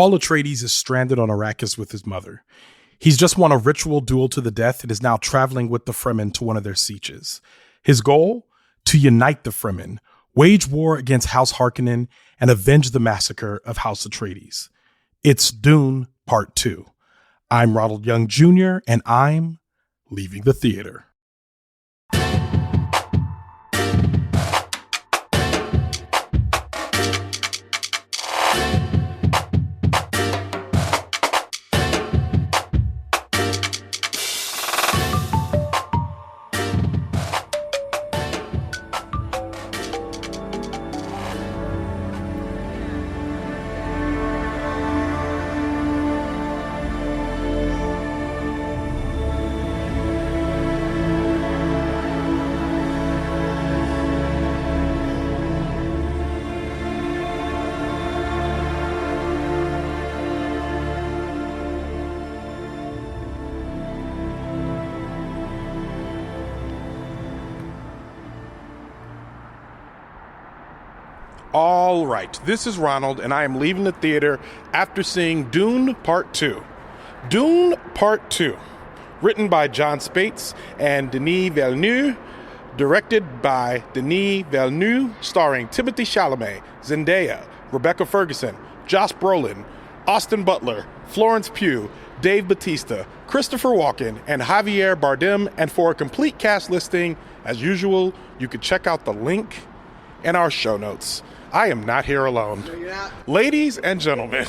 Paul Atreides is stranded on Arrakis with his mother. He's just won a ritual duel to the death and is now traveling with the Fremen to one of their sieges. His goal? To unite the Fremen, wage war against House Harkonnen, and avenge the massacre of House Atreides. It's Dune Part Two. I'm Ronald Young Jr., and I'm leaving the theater. All right, this is Ronald, and I am leaving the theater after seeing Dune Part Two. Dune Part Two, written by Jon Spaihts and Denis Villeneuve, directed by Denis Villeneuve, starring Timothee Chalamet, Zendaya, Rebecca Ferguson, Josh Brolin, Austin Butler, Florence Pugh, Dave Bautista, Christopher Walken, and Javier Bardem. And for a complete cast listing, as usual, you can check out the link in our show notes. I am not here alone. No, you're not. Ladies and gentlemen.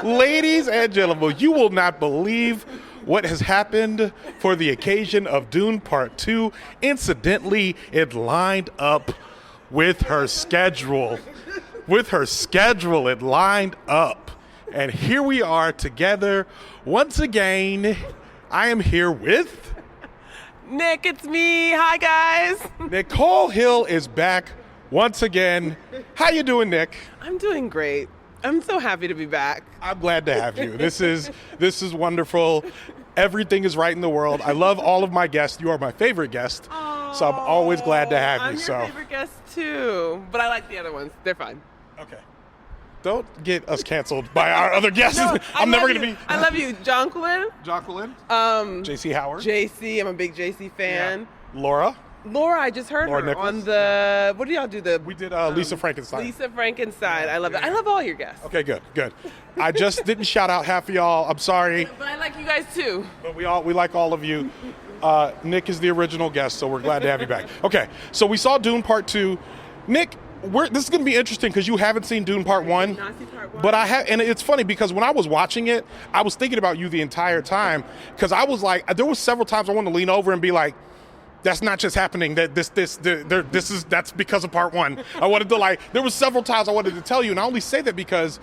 Ladies and gentlemen, you will not believe what has happened for the occasion of Dune Part 2. Incidentally, it lined up with her schedule. It lined up. And here we are together once again. I am here with Nick, it's me. Hi, guys. Nichole Hill is back once again. How you doing, Nick? I'm doing great. I'm so happy to be back. I'm glad to have you. This is wonderful. Everything is right in the world. I love all of my guests. You are my favorite guest, so I'm always glad to have you. I'm your favorite guest too, but I like the other ones. They're fine. Okay. Don't get us canceled by our other guests. No, I'm never going to be. I love you. Jonquilyn. JC Howard. JC. I'm a big JC fan. Yeah. Laura, I just heard her Nichols. on the, what do y'all do? We did Lisa Frankenstein. Lisa Frankenstein. I love that. I love all your guests. Okay, good. I just didn't shout out half of y'all. I'm sorry. But I like you guys too. But we like all of you. Nick is the original guest, so we're glad to have you back. Okay, so we saw Dune Part 2. Nick, this is going to be interesting because you haven't seen Dune Part 1. I did not see Part 1. But I have, and it's funny because when I was watching it, I was thinking about you the entire time because I was like, there was several times I wanted to lean over and be like, that's not just happening. That's because of Part 1. I wanted to there was several times I wanted to tell you, and I only say that because,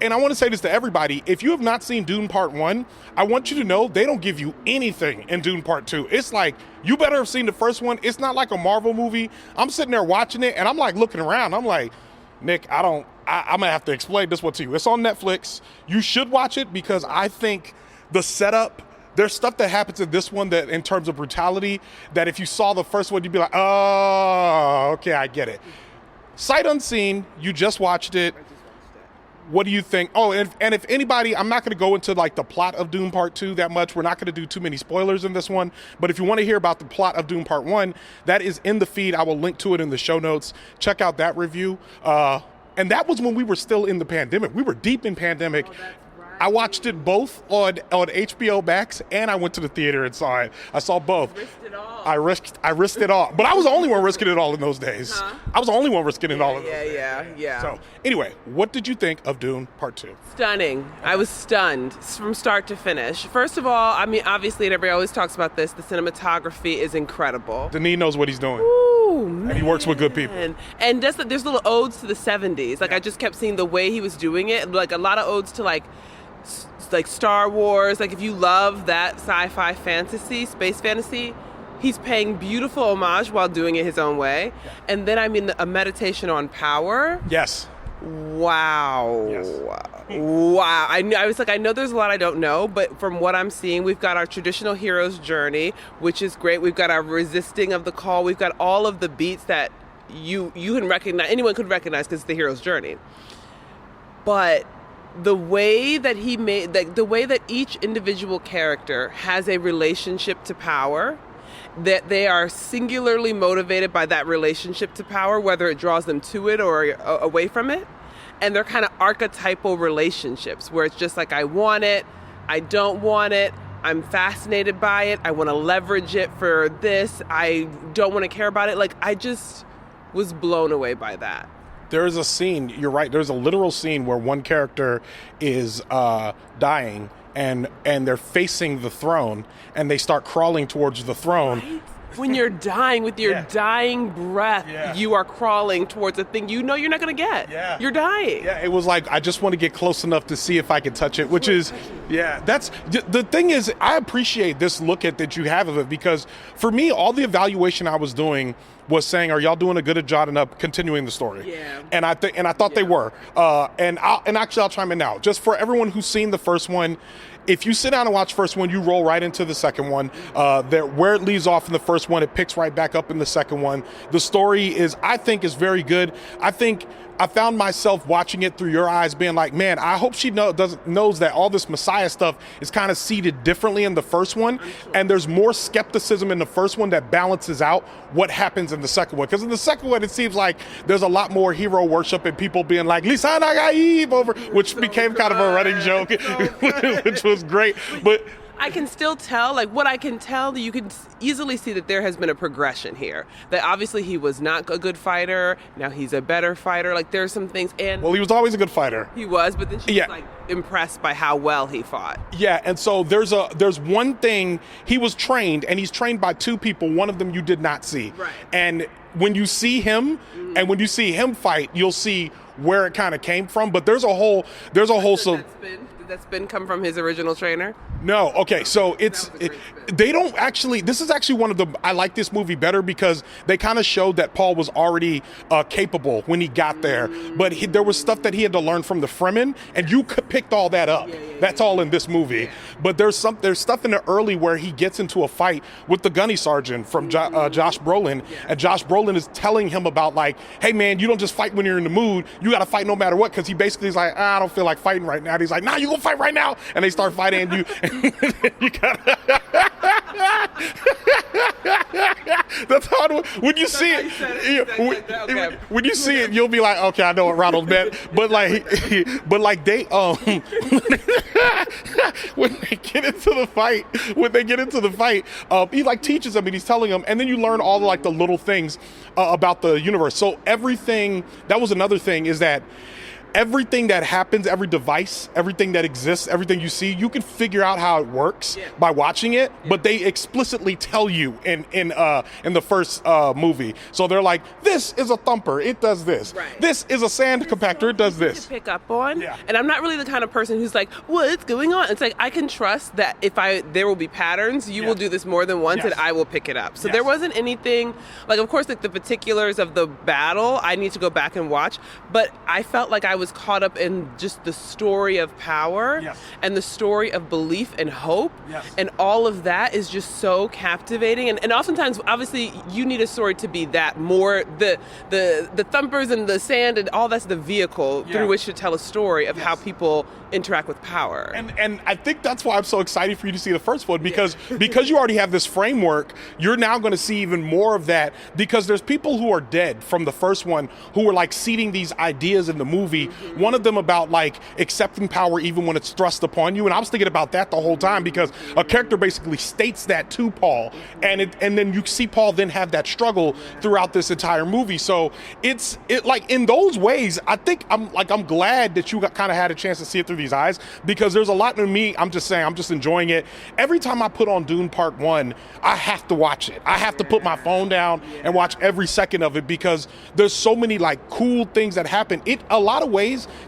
and I want to say this to everybody, if you have not seen Dune Part 1, I want you to know they don't give you anything in Dune Part 2. It's like, you better have seen the first one. It's not like a Marvel movie. I'm sitting there watching it, and I'm like looking around. I'm like, Nick, I'm going to have to explain this one to you. It's on Netflix. You should watch it because I think the setup, there's stuff that happens in this one that in terms of brutality that if you saw the first one, you'd be like, oh, okay, I get it. Sight unseen, you just watched it. What do you think? Oh, and if anybody, I'm not going to go into the plot of Dune Part 2 that much. We're not going to do too many spoilers in this one. But if you want to hear about the plot of Dune Part 1, that is in the feed. I will link to it in the show notes. Check out that review. And that was when we were still in the pandemic. We were deep in pandemic. Oh, that's right. I watched it both on HBO Max, and I went to the theater and saw it. I saw both. You risked it all. I risked it all. But I was the only one risking it all in those days. Huh? I was the only one risking it all in those days. Yeah. So, anyway, what did you think of Dune Part 2? Stunning. I was stunned from start to finish. First of all, I mean, obviously, and everybody always talks about this, the cinematography is incredible. Denis knows what he's doing. Ooh, man. And he works with good people. And there's little odes to the 70s. I just kept seeing the way he was doing it. A lot of odes to, like Star Wars. If you love that sci-fi fantasy, space fantasy, he's paying beautiful homage while doing it his own way. Yeah. And then, a meditation on power. Yes. Wow. Yes. Wow. I was like, I know there's a lot I don't know, but from what I'm seeing, we've got our traditional hero's journey, which is great. We've got our resisting of the call. We've got all of the beats that you can recognize, anyone could recognize because it's the hero's journey. But the way that he made, the way that each individual character has a relationship to power, that they are singularly motivated by that relationship to power, whether it draws them to it or away from it. And they're kind of archetypal relationships where it's just like, I want it, I don't want it, I'm fascinated by it, I want to leverage it for this, I don't want to care about it. Like, I just was blown away by that. There is a scene, you're right, there's a literal scene where one character is dying and they're facing the throne and they start crawling towards the throne. Right? When you're dying, with your dying breath, you are crawling towards a thing you know you're not going to get. Yeah. You're dying. Yeah, it was like, I just want to get close enough to see if I can touch it, which is, that's, the thing is, I appreciate this look at that you have of it, because for me, all the evaluation I was doing was saying, are y'all doing a good job enough continuing the story? Yeah. And I thought they were. And actually I'll chime in now. Just for everyone who's seen the first one, if you sit down and watch the first one, you roll right into the second one. Where it leaves off in the first one, it picks right back up in the second one. The story I think is very good. I think I found myself watching it through your eyes being like, man, I hope she knows that all this Messiah stuff is kind of seated differently in the first one. And there's more skepticism in the first one that balances out what happens in the second one. Because in the second one, it seems like there's a lot more hero worship and people being like, Lisana Gaib over, which became kind of a running joke, which was great. But I can still tell, like what I can tell, you can easily see that there has been a progression here. That obviously he was not a good fighter. Now he's a better fighter. Like there's some things. And well, he was always a good fighter. He was, but then she was like impressed by how well he fought. Yeah, and so there's one thing, he was trained, and he's trained by two people. One of them you did not see. Right. And when you see him and when you see him fight, you'll see where it kind of came from. But there's a whole That spin come from his original trainer? No. Okay. So they don't actually, this is actually one of the, I like this movie better because they kind of showed that Paul was already capable when he got there, but there was stuff that he had to learn from the Fremen, and you picked all that up. That's all in this movie. But there's stuff in the early where he gets into a fight with the gunny sergeant from Josh Brolin, and Josh Brolin is telling him about like, hey man, you don't just fight when you're in the mood, you got to fight no matter what, because he basically is like, I don't feel like fighting right now. And he's like, nah, you gonna fight right now, and they start fighting, and you gotta that's how when you see it, when you see it, you'll be like, okay, I know what Ronald meant, but like they when they get into the fight, he like teaches them and he's telling them, and then you learn all like the little things about the universe. So everything, that was another thing, is that everything that happens, every device, everything that exists, everything you see, you can figure out how it works by watching it, but they explicitly tell you in the first movie. So they're like, this is a thumper, it does this. Right. This is a sand compactor, it does this. To pick up on. Yeah. And I'm not really the kind of person who's like, what's going on? It's like, I can trust that there will be patterns, you will do this more than once, and I will pick it up. So there wasn't anything, like of course like the particulars of the battle, I need to go back and watch, but I felt like I was caught up in just the story of power and the story of belief and hope, and all of that is just so captivating. And oftentimes, obviously, you need a story to be that more the thumpers and the sand and all that's the vehicle through which to tell a story of how people interact with power. And I think that's why I'm so excited for you to see the first one, because you already have this framework, you're now going to see even more of that, because there's people who are dead from the first one who were like seeding these ideas in the movie. One of them about like accepting power even when it's thrust upon you, and I was thinking about that the whole time, because a character basically states that to Paul, and then you see Paul then have that struggle throughout this entire movie. So it like in those ways, I think I'm glad that you kind of had a chance to see it through these eyes, because there's a lot in me. I'm just enjoying it. Every time I put on Dune Part 1, I have to watch it. I have to put my phone down and watch every second of it, because there's so many like cool things that happen. It a lot of ways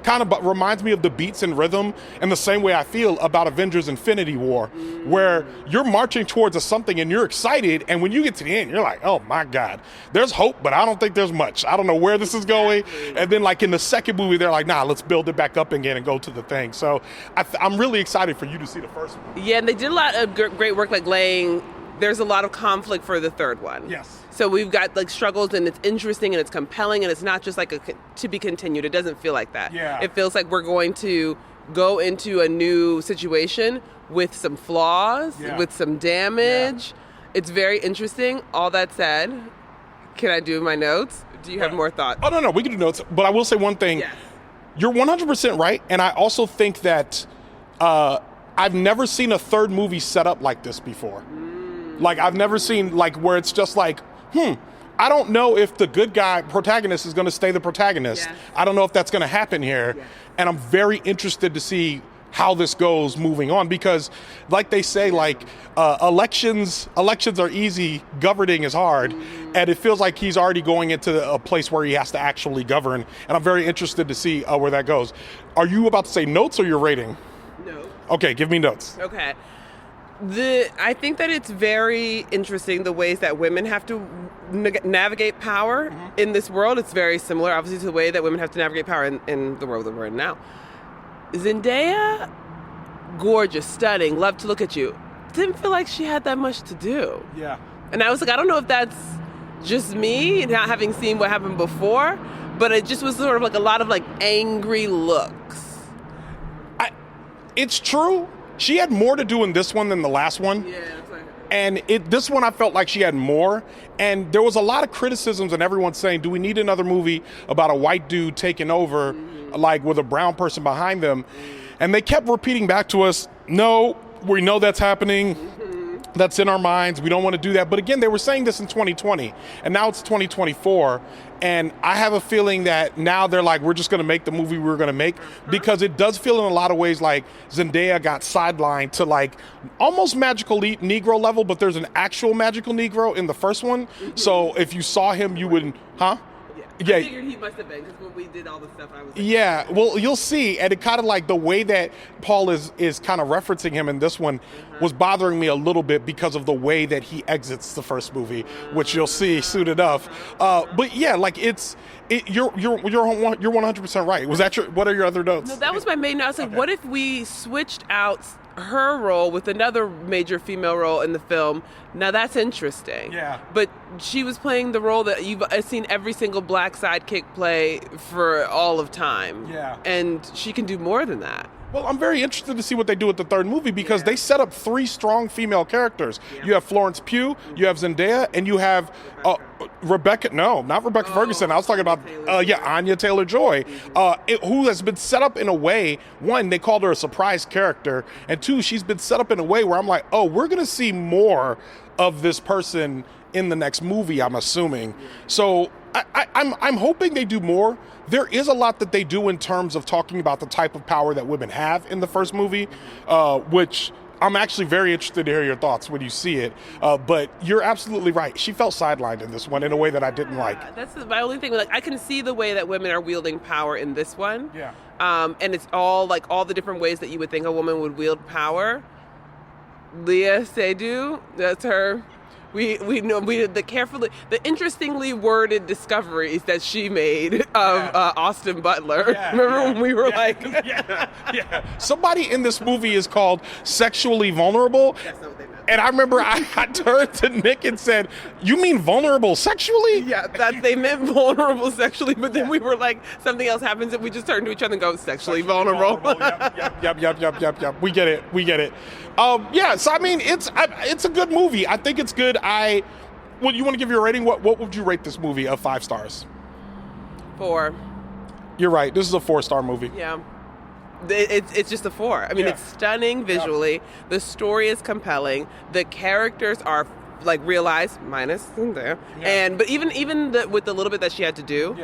kind of reminds me of the beats and rhythm in the same way I feel about Avengers Infinity War, where you're marching towards something and you're excited, and when you get to the end, you're like, oh my God, there's hope, but I don't think there's much. I don't know where this is going. And then like in the second movie, they're like, nah, let's build it back up again and go to the thing. So I'm really excited for you to see the first one. Yeah, and they did a lot of great work, like laying there's a lot of conflict for the third one. Yes. So we've got like struggles, and it's interesting and it's compelling, and it's not just like to be continued. It doesn't feel like that. Yeah. It feels like we're going to go into a new situation with some flaws, with some damage. Yeah. It's very interesting. All that said, can I do my notes? Do you have more thoughts? Oh, no, we can do notes. But I will say one thing. Yes. You're 100% right. And I also think that I've never seen a third movie set up like this before. Like, I've never seen, like, where it's just like, I don't know if the good guy protagonist is going to stay the protagonist. Yes. I don't know if that's going to happen here. Yes. And I'm very interested to see how this goes moving on, because like they say, like elections are easy, governing is hard. And it feels like he's already going into a place where he has to actually govern. And I'm very interested to see where that goes. Are you about to say notes or your rating? No. Okay, give me notes. Okay. I think that it's very interesting the ways that women have to navigate power in this world. It's very similar, obviously, to the way that women have to navigate power in the world that we're in now. Zendaya, gorgeous, stunning, love to look at you. Didn't feel like she had that much to do. Yeah. And I was like, I don't know if that's just me, not having seen what happened before, but it just was sort of like a lot of like angry looks. It's true. She had more to do in this one than the last one. Yeah, that's right. And this one, I felt like she had more. And there was a lot of criticisms and everyone saying, do we need another movie about a white dude taking over, like with a brown person behind them? And they kept repeating back to us, no, we know that's happening. That's in our minds. We don't want to do that. But again, they were saying this in 2020, and now it's 2024. And I have a feeling that now they're like, we're just going to make the movie we were going to make, because it does feel in a lot of ways like Zendaya got sidelined to like almost magical Negro level, but there's an actual magical Negro in the first one. So if you saw him, you wouldn't, Yeah, I figured he must have been, because when we did all the stuff, I was like, yeah, well, you'll see. And it kind of like the way that Paul is kind of referencing him in this one was bothering me a little bit because of the way that he exits the first movie, which you'll see soon enough. But yeah, like you're 100% right. Was that what are your other notes? No, that was my main note. I was like, what if we switched out her role with another major female role in the film? Now that's interesting. Yeah. But she was playing the role that I've seen every single black sidekick play for all of time. Yeah. And she can do more than that. Well, I'm very interested to see what they do with the third movie, because they set up 3 strong female characters. Yeah. You have Florence Pugh, you have Zendaya, and you have not Rebecca Ferguson. I was talking about, Anya Taylor-Joy, who has been set up in a way, one, they called her a surprise character, and 2, she's been set up in a way where I'm like, oh, we're going to see more of this person in the next movie, I'm assuming. So I'm hoping they do more. There is a lot that they do in terms of talking about the type of power that women have in the first movie, which I'm actually very interested to hear your thoughts when you see it. But you're absolutely right. She felt sidelined in this one in a way that I didn't like. That's my only thing. Like, I can see the way that women are wielding power in this one. Yeah. And it's all like all the different ways that you would think a woman would wield power. Léa Seydoux, that's her. We did the interestingly worded discoveries that she made of Austin Butler. Remember when we were somebody in this movie is called sexually vulnerable. That's not what they meant. And I remember I turned to Nick and said, "You mean vulnerable sexually?" Yeah, that they meant vulnerable sexually, but then we were like, something else happens and we just turn to each other and go, sexually vulnerable. Yep. We get it. So I mean, it's a good movie. I think it's good. Well, you want to give your rating? What would you rate this movie of 5 stars? 4. You're right. This is a 4-star movie. Yeah. It's just a 4. I mean, it's stunning visually. Yeah. The story is compelling. The characters are like realized, minus there. Yeah. But even with the little bit that she had to do,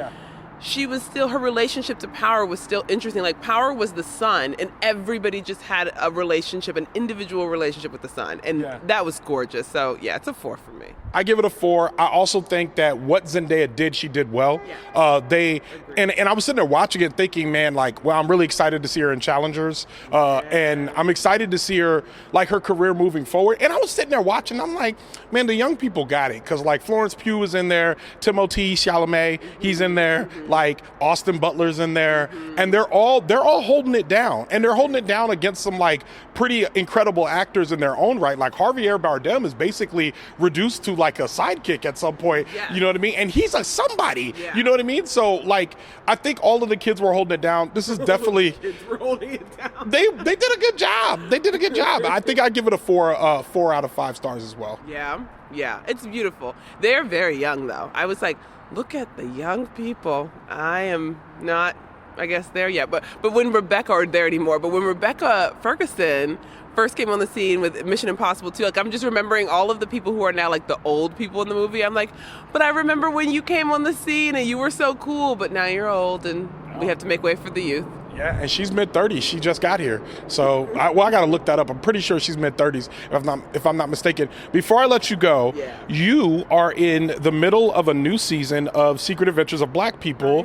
she was still, her relationship to power was still interesting. Like, power was the sun, and everybody just had a relationship, an individual relationship with the sun, and that was gorgeous. So yeah, it's a 4 for me. I give it a 4. I also think that what Zendaya did, she did well. Yeah. And I was sitting there watching it thinking, man, like, well, I'm really excited to see her in Challengers. And I'm excited to see her, like, her career moving forward. And I was sitting there watching, I'm like, man, the young people got it. Because, like, Florence Pugh is in there, Timothee, Chalamet, he's in there. like Austin Butler's in there, and they're all holding it down, and they're holding it down against some like pretty incredible actors in their own right. Like Javier Bardem is basically reduced to like a sidekick at some point. Yeah. You know what I mean? And he's a somebody. Yeah. You know what I mean? So like I think all of the kids were holding it down. This is definitely Kids were holding it down. they did a good job. They did a good job. I think I'd give it a 4 out of 5 stars as well. Yeah, it's beautiful. They're very young, though. I was like, look at the young people. I am not, I guess, there yet. But when Rebecca, or there anymore, but when Rebecca Ferguson first came on the scene with Mission Impossible 2, like, I'm just remembering all of the people who are now, like, the old people in the movie. I'm like, but I remember when you came on the scene and you were so cool, but now you're old and we have to make way for the youth. Yeah, and she's mid-30s. She just got here. So, I got to look that up. I'm pretty sure she's mid-30s, if I'm not mistaken. Before I let you go, you are in the middle of a new season of Secret Adventures of Black People.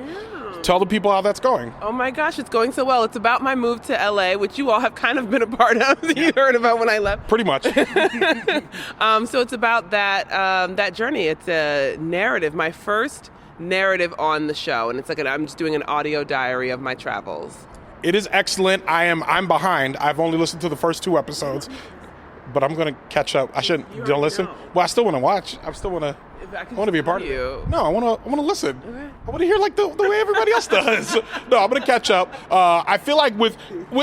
Tell the people how that's going. Oh my gosh, it's going so well. It's about my move to LA, which you all have kind of been a part of. You heard about when I left. Pretty much. So it's about that journey. It's a narrative, my first narrative on the show, and it's like I'm just doing an audio diary of my travels. It is excellent. I'm behind. I've only listened to the first 2 episodes, but I'm going to catch up. I shouldn't. Don't listen. Know. Well, I still want to watch. I still want to. I want to be a part of it. No, I want to listen. Okay. I want to hear like the way everybody else does. No, I'm going to catch up. I feel like with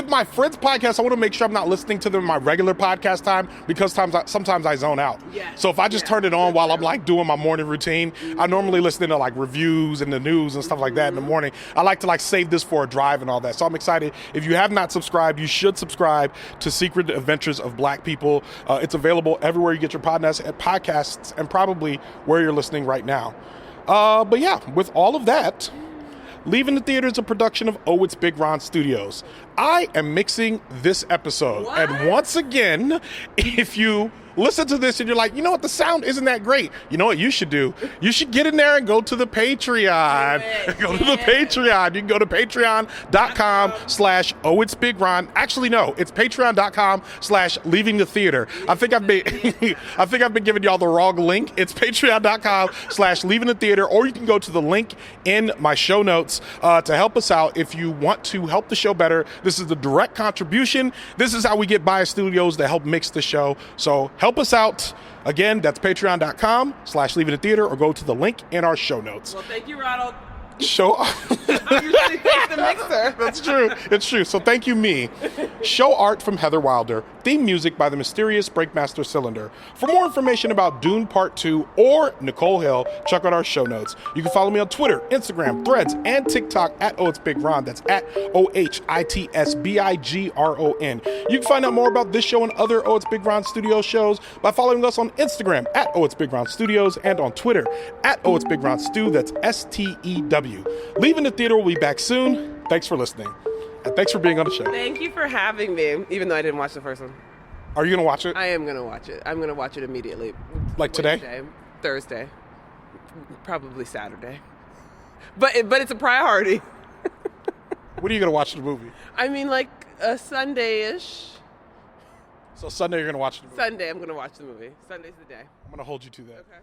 my friends' podcasts, I want to make sure I'm not listening to them in my regular podcast time, because sometimes I zone out. Yeah. So if I just turn it on while I'm like doing my morning routine, I normally listen to like reviews and the news and stuff like that in the morning. I like to like save this for a drive and all that. So I'm excited. If you have not subscribed, you should subscribe to Secret Adventures of Black People. It's available everywhere you get your podcasts and probably where you're listening right now. But yeah, with all of that, Leaving the Theater is a production of OhitsBigRon Studios. I am mixing this episode. What? And once again, if you listen to this and you're like, you know what, the sound isn't that great, you know what you should do? You should get in there and go to the Patreon. Go to the Patreon. You can go to patreon.com/OhitsBigRon. Actually, no, it's patreon.com/Leaving the Theater. I think I've been giving y'all the wrong link. It's patreon.com/Leaving the Theater, or you can go to the link in my show notes to help us out if you want to help the show better. This is the direct contribution. This is how we get Bias Studios to help mix the show. So help us out. Again, that's patreon.com/Leaving the Theater, or go to the link in our show notes. Well, thank you, Ronald. Show You usually take the mixer. That's true. It's true. So thank you, me. Show art from Heather Wilder. Theme music by the mysterious Breakmaster Cylinder. For more information about Dune Part 2 or Nichole Hill, check out our show notes. You can follow me on Twitter, Instagram, Threads, and TikTok at OhitsBigRon. That's at OhitsBigRon. You can find out more about this show and other OhitsBigRon Studios shows by following us on Instagram at OhitsBigRon Studios and on Twitter at OhitsBigRon Stu. That's STEW. Leaving the Theater will be back soon. Thanks for listening. And thanks for being on the show. Thank you for having me, even though I didn't watch the first one. Are you going to watch it? I am going to watch it. I'm going to watch it immediately. Like today? Wednesday, Thursday, probably Saturday. But it's a priority. When are you going to watch the movie? I mean, like a Sunday-ish. So Sunday you're going to watch the movie? Sunday I'm going to watch the movie. Sunday's the day. I'm going to hold you to that. Okay.